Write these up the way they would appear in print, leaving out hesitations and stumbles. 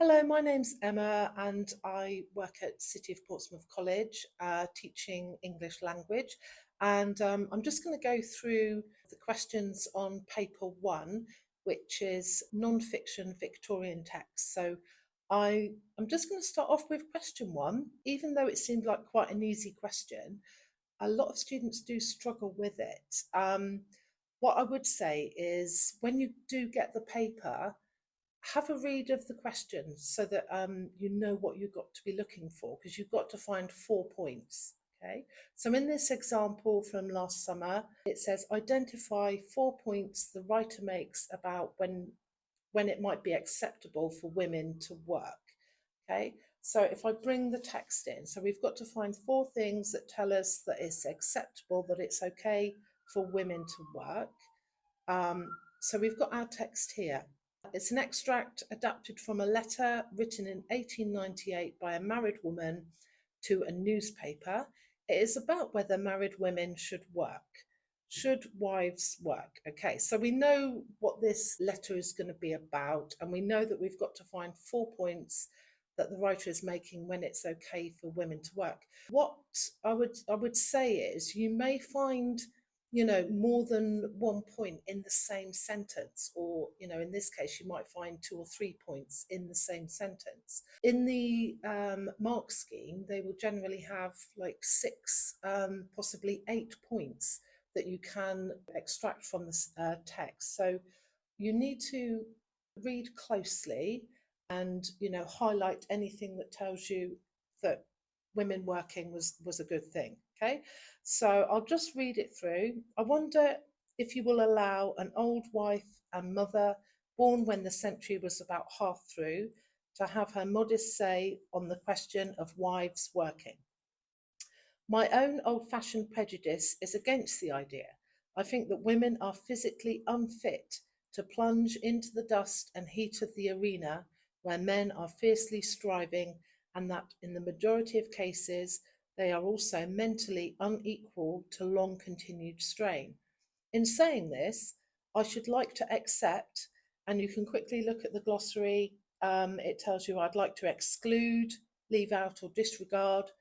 Hello, my name's Emma and I work at City of Portsmouth College teaching English language. And I'm just going to go through the questions on paper 1, which is non-fiction Victorian text. So I'm just going to start off with question 1, even though it seemed like quite an easy question. A lot of students do struggle with it. What I would say is when you do get the paper, have a read of the questions so that you know what you've got to be looking for, because you've got to find 4 points. Okay, so in this example from last summer, it says identify 4 points the writer makes about when it might be acceptable for women to work. Okay, so if I bring the text in, so we've got to find 4 things that tell us that it's acceptable, that it's okay for women to work. So we've got our text here. It's an extract adapted from a letter written in 1898 by a married woman to a newspaper. It is about whether married women should work. Should wives work? Okay, so we know what this letter is going to be about, and we know that we've got to find 4 points that the writer is making when it's okay for women to work. What I would say is you may find more than 1 point in the same sentence, or, in this case, you might find 2 or 3 points in the same sentence. In the mark scheme, they will generally have like 6, possibly 8 points that you can extract from the text. So you need to read closely and, highlight anything that tells you that women working was a good thing. Okay, so I'll just read it through. I wonder if you will allow an old wife and mother born when the century was about half through to have her modest say on the question of wives working. My own old-fashioned prejudice is against the idea. I think that women are physically unfit to plunge into the dust and heat of the arena where men are fiercely striving, and that in the majority of cases they are also mentally unequal to long continued strain. In saying this, I should like to accept, and you can quickly look at the glossary, it tells you I'd like to exclude, leave out or disregard,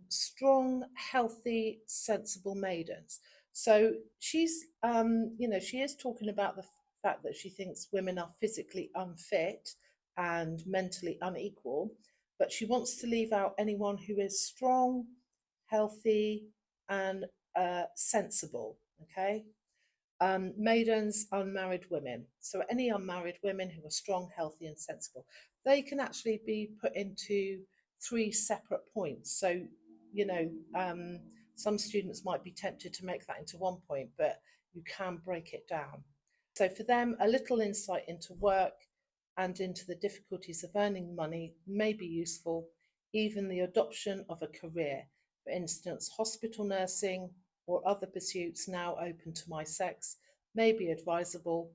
strong, healthy, sensible maidens. So she's, she is talking about the fact that she thinks women are physically unfit and mentally unequal, but she wants to leave out anyone who is strong, healthy, and sensible. Okay. Maidens, unmarried women. So any unmarried women who are strong, healthy, and sensible, they can actually be put into 3 separate points. So, some students might be tempted to make that into 1 point, but you can break it down. So for them, a little insight into work and into the difficulties of earning money may be useful. Even the adoption of a career, for instance, hospital nursing or other pursuits now open to my sex, may be advisable,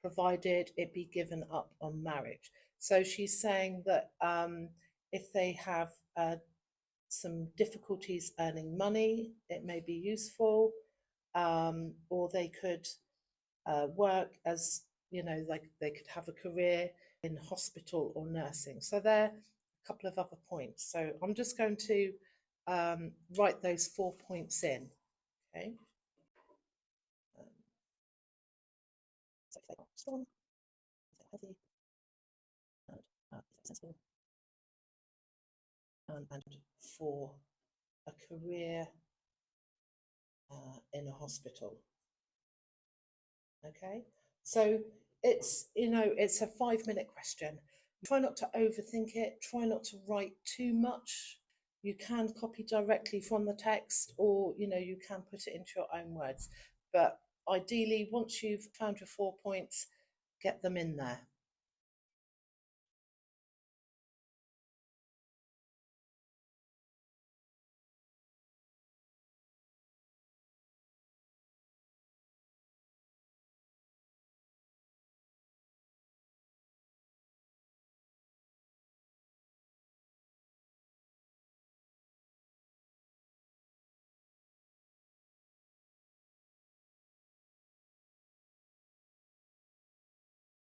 provided it be given up on marriage. So she's saying that if they have some difficulties earning money, it may be useful, or they could work as, like they could have a career in hospital or nursing. So there are a couple of other points. So I'm just going to write those 4 points in. Okay. So if they are strong, if they're healthy, and sensible, and for a career in a hospital. Okay, so it's it's a 5-minute question. Try not to overthink it. Try not to write too much. You can copy directly from the text, or you can put it into your own words. But ideally, once you've found your 4 points, get them in there.